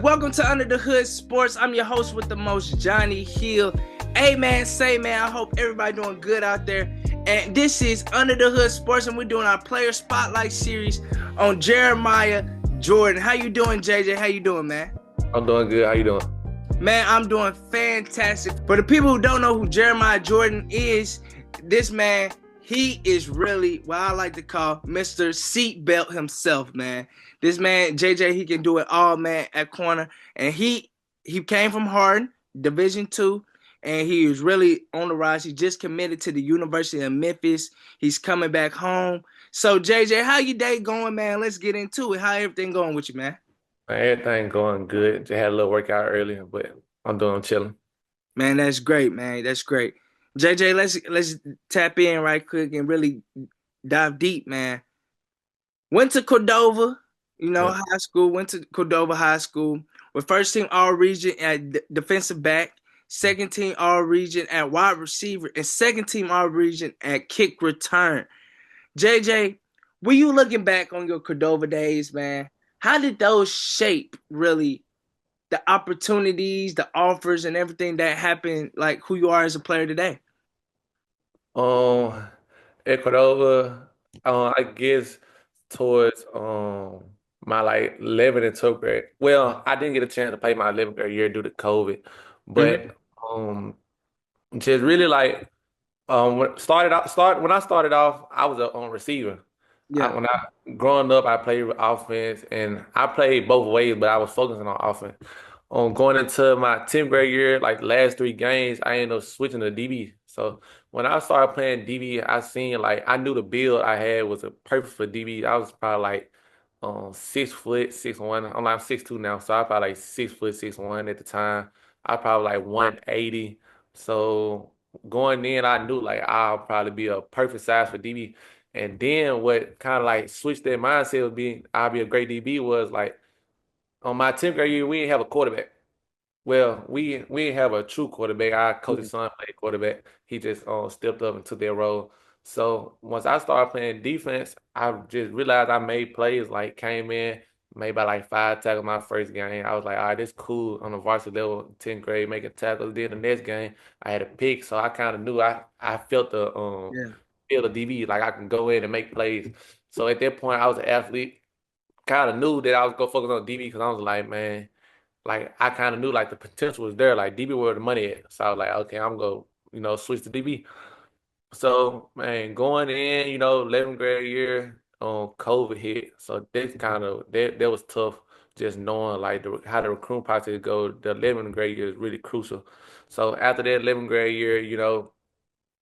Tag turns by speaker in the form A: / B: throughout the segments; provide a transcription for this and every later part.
A: Welcome to Under the Hood Sports. I'm your host with the most, Johnny Hill. Hey man, say man, I hope everybody doing good out there. And this is Under the Hood Sports, and we're doing our player spotlight series on Jeremiah Jordan. How you doing, JJ? How you doing, man?
B: I'm doing good. How you doing?
A: Man, I'm doing fantastic. For the people who don't know who Jeremiah Jordan is, this man, he is really what I like to call Mr. Seatbelt himself, man. This man, JJ, he can do it all, man, at corner. And he came from Harden, Division II, and he is really on the rise. He just committed to the University of Memphis. He's coming back home. So, JJ, how your day going, man? Let's get into it. How everything going with you, man?
B: Everything going good. Just had a little workout earlier, but I'm chilling.
A: Man, that's great, man. That's great. JJ, let's tap in right quick and really dive deep, man. Went to Cordova,
B: Yeah.
A: high school. Went to Cordova High School with first team All Region at defensive back, second team All Region at wide receiver, and second team All Region at kick return. JJ, were you looking back on your Cordova days, man? How did those shape really the opportunities, the offers, and everything that happened, like who you are as a player today?
B: Um, at Cordova, I guess towards my like 11th and 12th grade. Well, I didn't get a chance to play my 11th grade year due to COVID,
A: Mm-hmm.
B: but just really like when I started off, I was a receiver.
A: Yeah.
B: When I growing up, I played offense and I played both ways, but I was focusing on offense. Going into my 10th grade year, like last three games, I ended up switching to DB. So when I started playing DB, I seen like I knew the build I had was a perfect for DB. I was probably like 6 foot 6'1". I'm like 6'2" now, so I probably like 6 foot 6'1" at the time. I probably like 180. So going in, I knew like I'll probably be a perfect size for DB. And then what kind of like switched that mindset of being I'll be a great DB was like on my 10th grade year, we didn't have a quarterback. Well, we didn't have a true quarterback. Our
A: Yeah.
B: coach's son played quarterback. He just stepped up and took that role. So once I started playing defense, I just realized I made plays like came in, made about like 5 tackles my first game. I was like, all right, this cool on the varsity level, 10th grade, making tackles. Then the next game, I had a pick, so I kind of knew I felt the
A: Yeah.
B: feel the DB, like I can go in and make plays. So at that point, I was an athlete. Kind of knew that I was gonna focus on DB because I was like, man, like I kind of knew like the potential was there. Like DB where the money at. So I was like, okay, I'm gonna switch to DB. So man, going in, 11th grade year, COVID hit. So that was tough. Just knowing like how the recruiting process go. The 11th grade year is really crucial. So after that 11th grade year,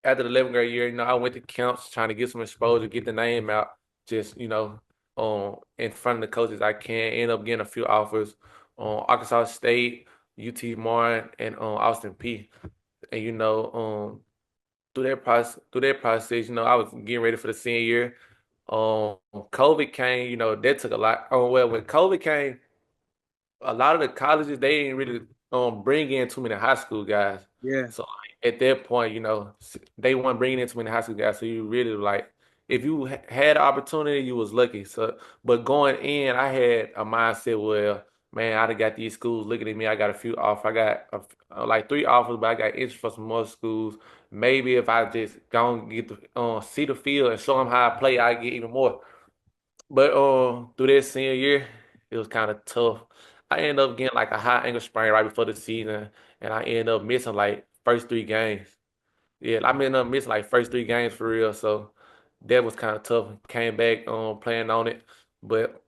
B: after the 11th grade year, I went to camps trying to get some exposure, get the name out, just, in front of the coaches I can. End up getting a few offers on Arkansas State, UT Martin, and Austin P. And through that process, I was getting ready for the senior year. COVID came, that took a lot. Well, when COVID came, a lot of the colleges they didn't really bring in too many high school guys.
A: Yeah.
B: So like, at that point, they weren't bringing in too many high school guys. So you really like if you had the opportunity, you was lucky. So but going in, I had a mindset where man, I done got these schools looking at me. I got a few offers. I got like three offers, but I got interest for some more schools. Maybe if I just go and get the see the field and show them how I play, I get even more. But through that senior year, it was kind of tough. I ended up getting like a high ankle sprain right before the season, and I ended up missing like first three games. Yeah, I ended up missing like first three games for real. So that was kind of tough. Came back playing on it, but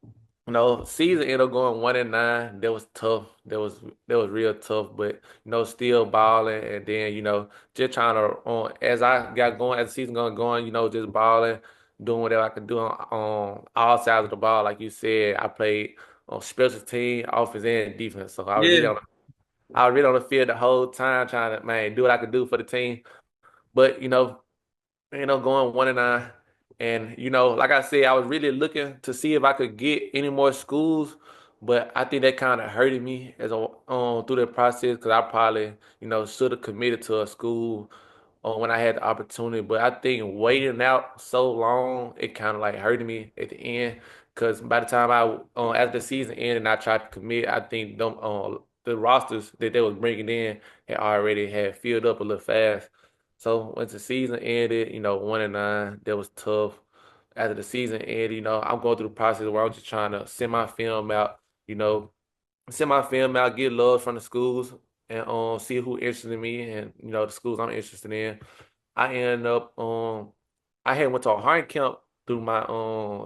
B: season ended up going 1-9. That was tough. That was real tough. But still balling, and then just trying to as I got going as the season going, just balling, doing whatever I could do on all sides of the ball. Like you said, I played on special team, offense, and defense. So
A: Yeah.
B: I was really on the field the whole time, trying to man do what I could do for the team. But going 1-9. And like I said, I was really looking to see if I could get any more schools, but I think that kind of hurted me as a through the process because I probably should have committed to a school when I had the opportunity. But I think waiting out so long, it kind of like hurted me at the end. Because by the time after the season ended and I tried to commit, I think the rosters that they was bringing in had filled up a little fast. So once the season ended, 1-9, that was tough. After the season ended, I'm going through the process where I'm just trying to send my film out, you know, send my film out, get love from the schools, and see who interested in me, and the schools I'm interested in. I ended up I had went to a hiring camp through my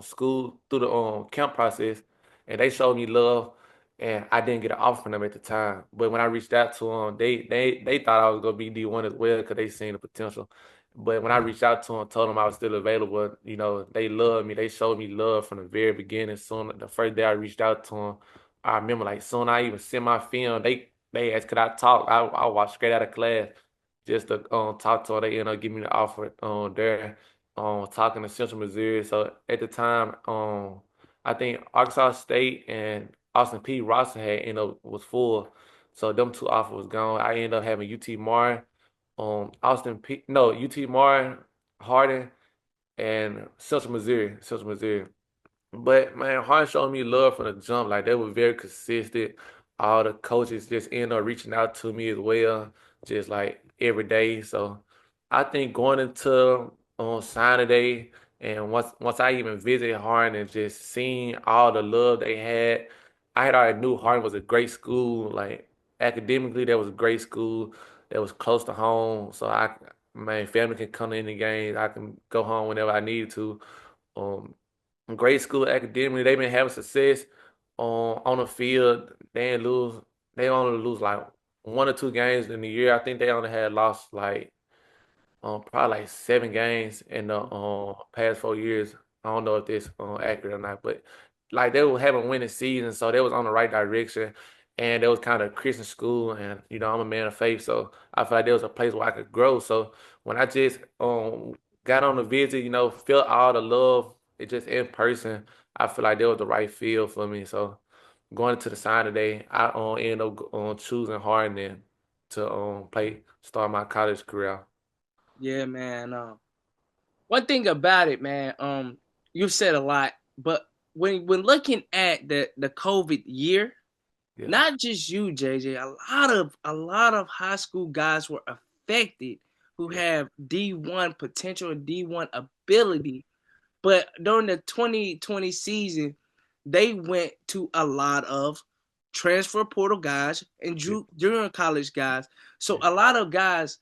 B: school through the camp process, and they showed me love, and I didn't get an offer from them at the time. But when I reached out to them, they thought I was gonna be D1 as well because they seen the potential. But when I reached out to them, told them I was still available, they loved me. They showed me love from the very beginning. Soon the first day I reached out to them, I remember like soon I even sent my film. They asked could I talk. I walked straight out of class just to talk to her. They ended up giving me the offer there talking to Central Missouri. So at the time, I think Arkansas State and Austin P. Ross had ended up was full. So them two offers was gone. I ended up having UT Martin, UT Martin, Harding, and Central Missouri. But man, Hart showed me love from the jump. Like they were very consistent. All the coaches just ended up reaching out to me as well, just like every day. So I think going into on signing day and once I even visited Harding and just seeing all the love they had, I had already knew Harding was a great school. Like academically, that was a great school that was close to home. So my family can come in the games. I can go home whenever I need to. Um, Great school academically. They've been having success on the field. They ain't lose. They only lose like 1 or 2 games in the year. I think they only had lost like probably like 7 games in the past 4 years. I don't know if this accurate or not, but like they were having winning seasons, so they was on the right direction, and there was kind of a Christian school, and I'm a man of faith, so I felt like there was a place where I could grow. So when I just got on the visit, felt all the love, it just in person, I feel like there was the right feel for me. So going into the sign today, I ended up choosing Harding to start my college career.
A: Yeah, man. One thing about it, man, you've said a lot, but when looking at the COVID year,
B: Yeah.
A: not just you, JJ, a lot of high school guys were affected who
B: Yeah.
A: have D1 potential and D1 ability. But during the 2020 season, they went to a lot of transfer portal guys and
B: Yeah.
A: junior college guys. So
B: Yeah.
A: a lot of guys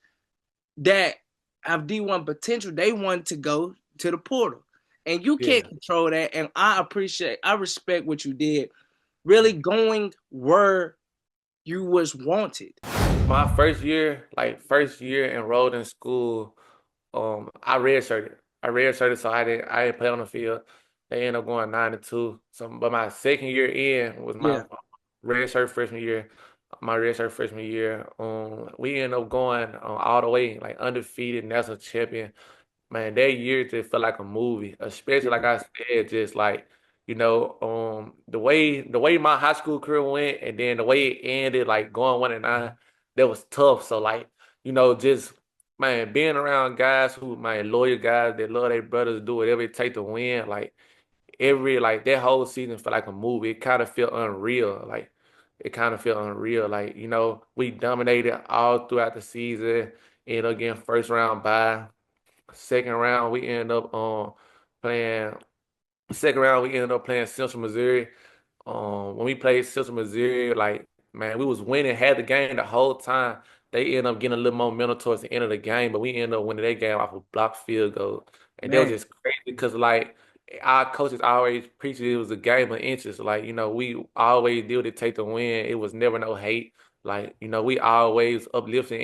A: that have D1 potential, they want to go to the portal. And you can't
B: Yeah.
A: control that. And I respect what you did, really going where you was wanted.
B: My first year enrolled in school, I redshirted. So I didn't play on the field. They ended up going 9-2. So, but my second year in was my
A: Yeah,
B: redshirt freshman year. My redshirt freshman year, we ended up going all the way, like undefeated national champion. Man, that year just felt like a movie, especially like
A: yeah,
B: I said, just like, the way my high school career went and then the way it ended, like going 1-9, that was tough. So like, just man, being around guys who my loyal guys that love their brothers, do whatever it takes to win, like like that whole season felt like a movie. It kind of felt unreal. Like it kind of felt unreal. Like, we dominated all throughout the season, ended up getting first round bye. Second round, we ended up playing. Second round, we ended up playing Central Missouri. When we played Central Missouri, like man, we was winning, had the game the whole time. They ended up getting a little momentum towards the end of the game, but we ended up winning that game off a blocked field goal, and that was
A: man.
B: just crazy because like our coaches always preached it was a game of inches. Like we always did what it take to win. It was never no hate. Like we always uplifted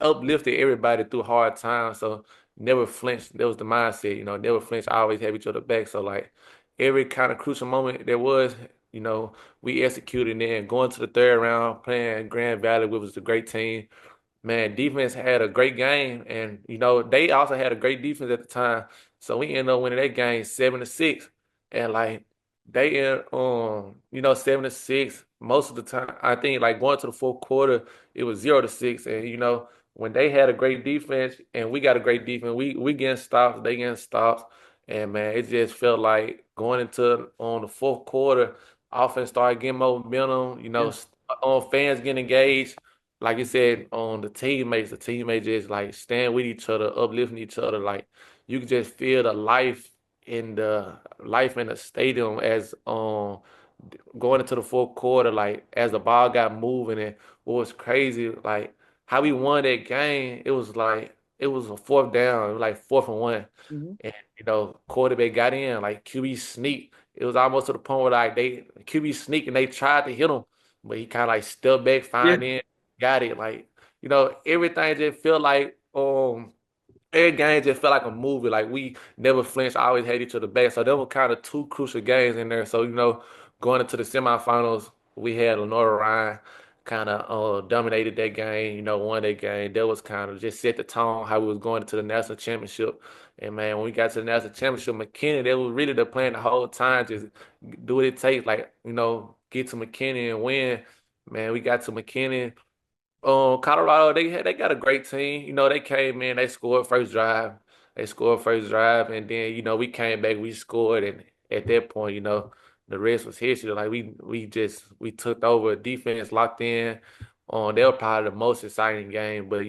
B: everybody through hard times. So never flinched. That was the mindset. Never flinched. Always have each other back. So like every kind of crucial moment there was, you know, we executed. And then going to the third round, playing Grand Valley, which was a great team. Man, defense had a great game, and they also had a great defense at the time. So we ended up winning that game 7-6, and like they end 7-6 most of the time. I think like going to the fourth quarter, it was 0-6, and when they had a great defense and we got a great defense, we getting stops, they getting stops, and man, it just felt like going into on the fourth quarter, offense started getting momentum.
A: Yeah.
B: On fans getting engaged. Like you said, on the teammates just like stand with each other, uplifting each other. Like you could just feel the life in the stadium as going into the fourth quarter, like as the ball got moving and what was crazy, like how we won that game, it was like it was a fourth down, it was like 4th and 1.
A: Hmm.
B: And quarterback got in, like QB sneak. It was almost to the point where like they QB sneak and they tried to hit him, but he kind of like stepped back,
A: Yeah.
B: find in, got it. Like, everything just felt like every game just felt like a movie. Like we never flinched, always had each other back. So there were kind of two crucial games in there. So, going into the semifinals, we had Lenora Ryan kind of dominated that game, won that game. That was kind of just set the tone how we was going into the national championship. And man, when we got to the national championship, McKinney, they was really the plan the whole time, just do what it takes, like, get to McKinney and win. Man, we got to McKinney. Colorado, they got a great team. They came in, they scored first drive. They scored first drive, and then we came back, we scored, and at that point, the rest was history. Like we took over, defense locked in. They were probably the most exciting game, but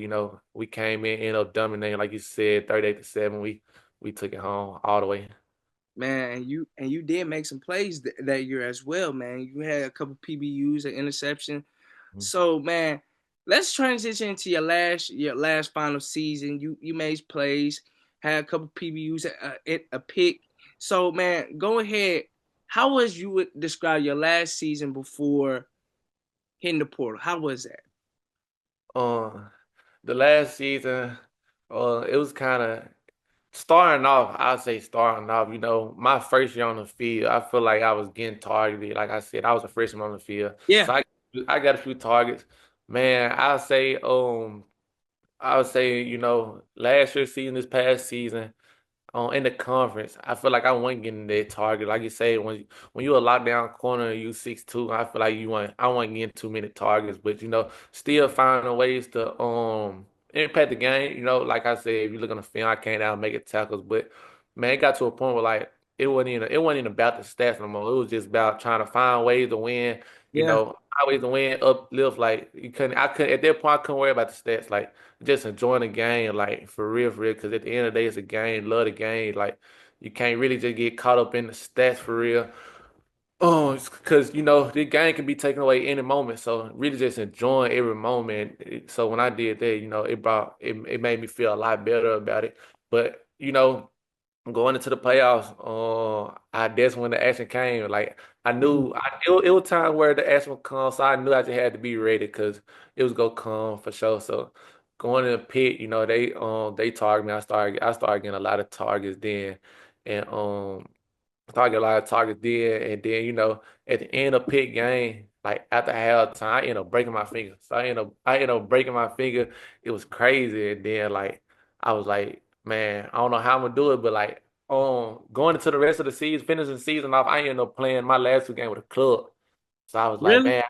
B: we came in, ended up dominating, like you said, 38-7. We took it home all the way.
A: Man, and you did make some plays that year as well, man. You had a couple PBUs, an interception. So, man, let's transition into your last final season. You made plays, had a couple PBUs, a pick. So, man, go ahead. How was you would describe your last season before hitting the portal? How was that?
B: Um, the last season, it was kind of starting off. I'd say starting off. My first year on the field, I feel like I was getting targeted. Like I said, I was a freshman on the field,
A: Yeah.
B: so I got a few targets. Man, I would say, last year's season, this past season in the conference, I feel like I wasn't getting that target. Like you say, when you a lockdown corner, you 6'2", I feel like I wasn't getting too many targets, but still finding ways to impact the game. Like I said, if you look on the film, I came down and make it tackles, but man, it got to a point where like it wasn't even about the stats no more. It was just about trying to find ways to win.
A: Yeah.
B: Always to win, uplift. Like I couldn't at that point. I couldn't worry about the stats. Like just enjoying the game, like for real. Because at the end of the day, it's a game. Love the game. Like you can't really just get caught up in the stats for real. Oh, because the game can be taken away any moment. So really just enjoying every moment. So when I did that, it made me feel a lot better about it. But going into the playoffs, that's when the action came. Like I
A: Mhm.
B: knew it was time where the action would come, so I knew I just had to be ready because it was gonna come for sure. So going in the pit, they targeted me. I started getting a lot of targets then, and target a lot of targets then, and then at the end of pit game, like after halftime, I ended up breaking my finger. So I ended up breaking my finger. It was crazy, and then like I was like, man, I don't know how I'm gonna do it, but like going into the rest of the season, finishing the season off, I ended up playing my last 2 games with a club. So I was like,
A: Really?
B: man,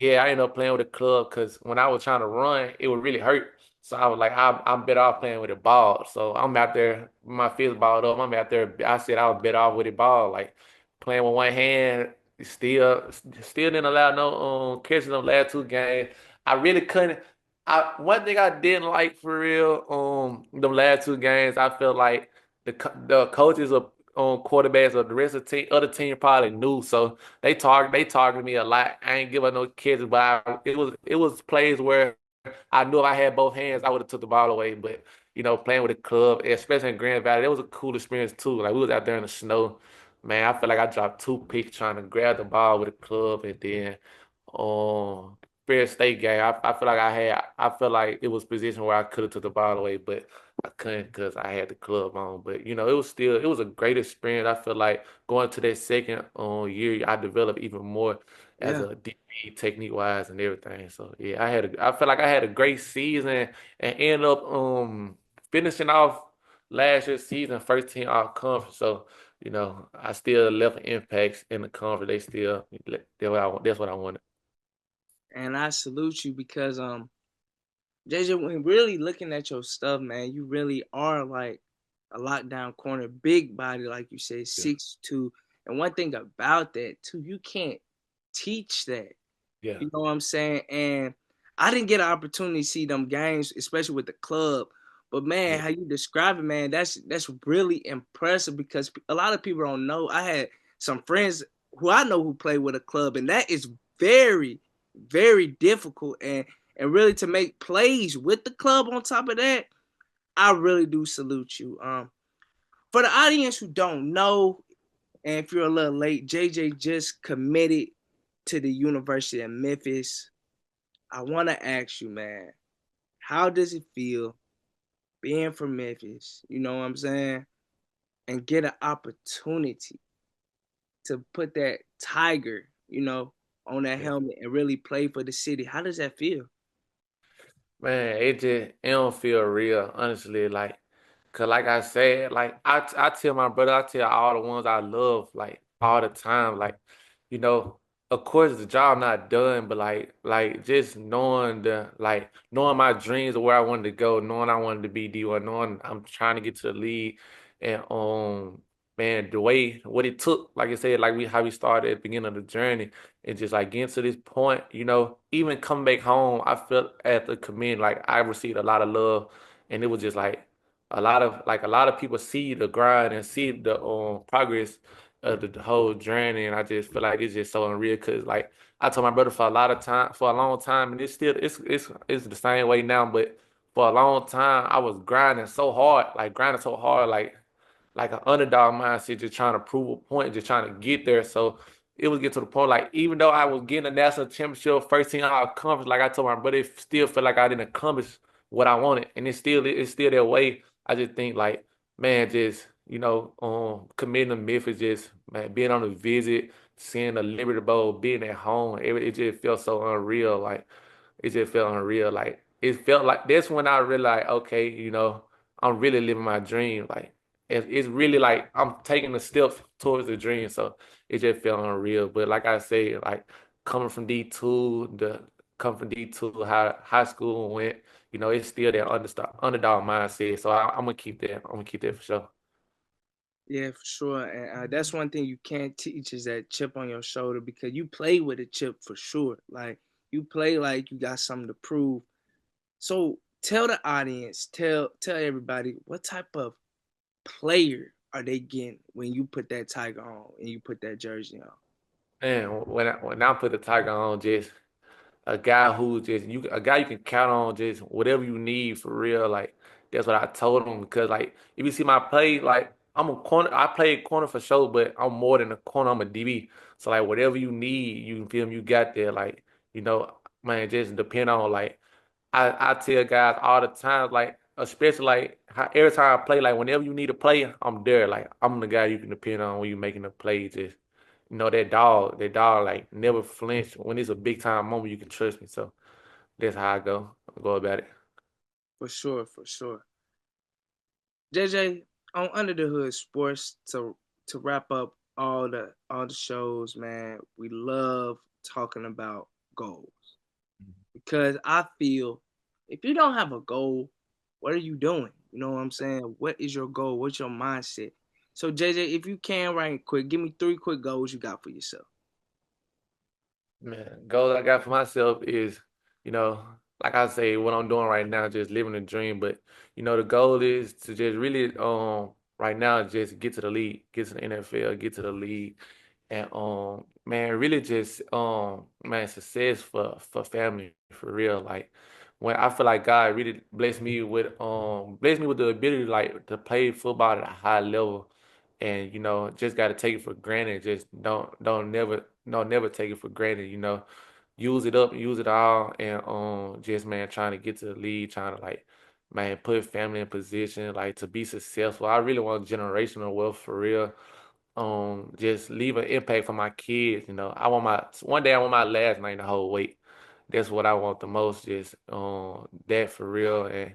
B: yeah, I ended up playing with a club because when I was trying to run, it would really hurt. So I was like, I'm better off playing with a ball. So I'm out there, my fist balled up. I'm out there. I said I was better off with a ball, like playing with one hand. Still didn't allow no catches on the last 2 games. I really couldn't. One thing I didn't like for real, the last 2 games, I felt like the coaches of quarterbacks of the rest of the other team probably knew. So they targeted me a lot. I ain't give up no catches, but it was plays where I knew if I had both hands, I would have took the ball away. But playing with the club, especially in Grand Valley, that was a cool experience too. Like we was out there in the snow. Man, I feel like I dropped 2 picks trying to grab the ball with the club, and then um Fair State game, I feel like it was a position where I could have took the ball away, but I couldn't because I had the club on. But it was a great experience. I feel like going to that second year, I developed even more as
A: Yeah.
B: a DB technique wise and everything. So yeah, I feel like I had a great season and ended up finishing off last year's season first team all conference. So I still left impacts in the conference. That's what I wanted.
A: And I salute you because JJ, when really looking at your stuff, man, you really are like a lockdown corner, big body, like you said,
B: Yeah.
A: 6'2". And one thing about that too, you can't teach that.
B: Yeah.
A: You know what I'm saying? And I didn't get an opportunity to see them games, especially with the club. But man,
B: Yeah.
A: how you describe it, man, that's really impressive because a lot of people don't know. I had some friends who I know who play with a club, and that is very, very difficult. And really to make plays with the club on top of that, I really do salute you. For the audience who don't know, and if you're a little late, JJ just committed to the University of Memphis. I want to ask you, man, how does it feel being from Memphis? You know what I'm saying? And get an opportunity to put that tiger, on that
B: Yeah.
A: helmet and really play for the city. How does that feel?
B: Man, it don't feel real, honestly. Like, cause like I said, like I tell my brother, I tell all the ones I love, like all the time, like, you know, of course the job not done, but like just knowing knowing my dreams of where I wanted to go, knowing I wanted to be D1, knowing I'm trying to get to the league, and man, the way what it took, like I said, like we how we started at the beginning of the journey and just like getting to this point, even coming back home, I felt at the community like I received a lot of love, and it was just like a lot of people see the grind and see the progress of the whole journey, and I just feel like it's just so unreal because like I told my brother for a lot of time, for a long time, and it's the same way now, but for a long time I was grinding so hard, like an underdog mindset, just trying to prove a point, just trying to get there. So it was getting to the point like even though I was getting a national championship, first team all conference, like I told my brother, it still felt like I didn't accomplish what I wanted, and it's still that way. I just think like man, just committing to Memphis, just man, being on a visit, seeing the Liberty Bowl, being at home, it just felt so unreal. Like it just felt unreal. Like it felt like that's when I realized, okay, I'm really living my dream. Like it's really like I'm taking the steps towards the dream. So it just felt unreal. But like I say, like coming from D2, how high school went, it's still that underdog mindset. So I'm gonna keep that. I'm gonna keep that for sure.
A: Yeah, for sure. And that's one thing you can't teach is that chip on your shoulder because you play with a chip for sure. Like you play like you got something to prove. So tell the audience, tell everybody what type of player are they getting when you put that tiger on and you put that jersey on?
B: And when I put the Tiger on, just a guy who just a guy you can count on, just whatever you need for real. Like that's what I told him because like if you see my play, like I'm a corner. I play corner for sure, but I'm more than a corner. I'm a DB. So like whatever you need, you can feel me. You got there. Like man, just depend on like I tell guys all the time, like especially like how every time I play, like whenever you need a play, I'm there. Like I'm the guy you can depend on when you're making a play. Just that dog, like never flinch. When it's a big time moment, you can trust me. So that's how I go about it.
A: For sure, for sure. JJ, on Under the Hood Sports to wrap up all the shows, man. We love talking about goals because I feel if you don't have a goal, what are you doing? You know what I'm saying? What is your goal? What's your mindset? So JJ, if you can right quick, give me 3 quick goals you got for yourself.
B: Man, goal I got for myself is, you know, like I say, what I'm doing right now, just living the dream. But the goal is to just really, right now, just get to the league, get to the NFL, get to the league, and man, really just man, success for family for real. Like when I feel like God really blessed me with the ability like to play football at a high level, and just got to take it for granted. Just don't never no never take it for granted. Use it up, use it all, and just man trying to get to the league, trying to like man put family in position like to be successful. I really want generational wealth for real. Just leave an impact for my kids. I want my one day I want my last name to hold weight. That's what I want the most. Just that for real. And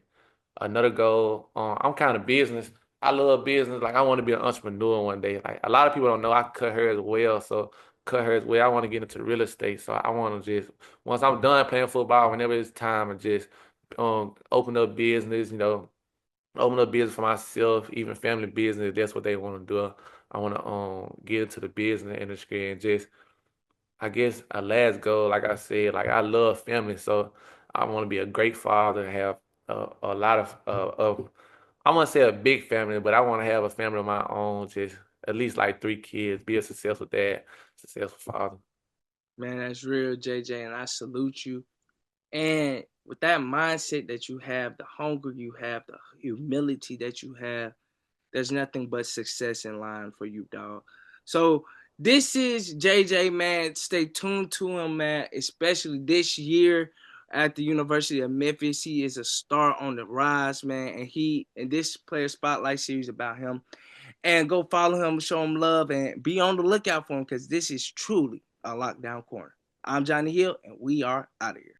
B: another goal, I'm kind of business. I love business. Like I want to be an entrepreneur one day. Like a lot of people don't know I cut hair as well. So cut hair as well. I want to get into real estate. So I want to just once I'm done playing football, whenever it's time, and just open up business, open up business for myself, even family business. That's what they want to do. I want to get into the business industry and just, I guess, a last goal, like I said, like I love family, so I want to be a great father, have a lot of I want to say a big family, but I want to have a family of my own, just at least like 3 kids, be a successful dad, successful father.
A: Man, that's real, JJ, and I salute you. And with that mindset that you have, the hunger you have, the humility that you have, there's nothing but success in line for you, dog. So this is JJ, man. Stay tuned to him, man, especially this year at the University of Memphis. He is a star on the rise, man. And this player spotlight series about him. And go follow him, show him love, and be on the lookout for him because this is truly a lockdown corner. I'm Johnny Hill, and we are out of here.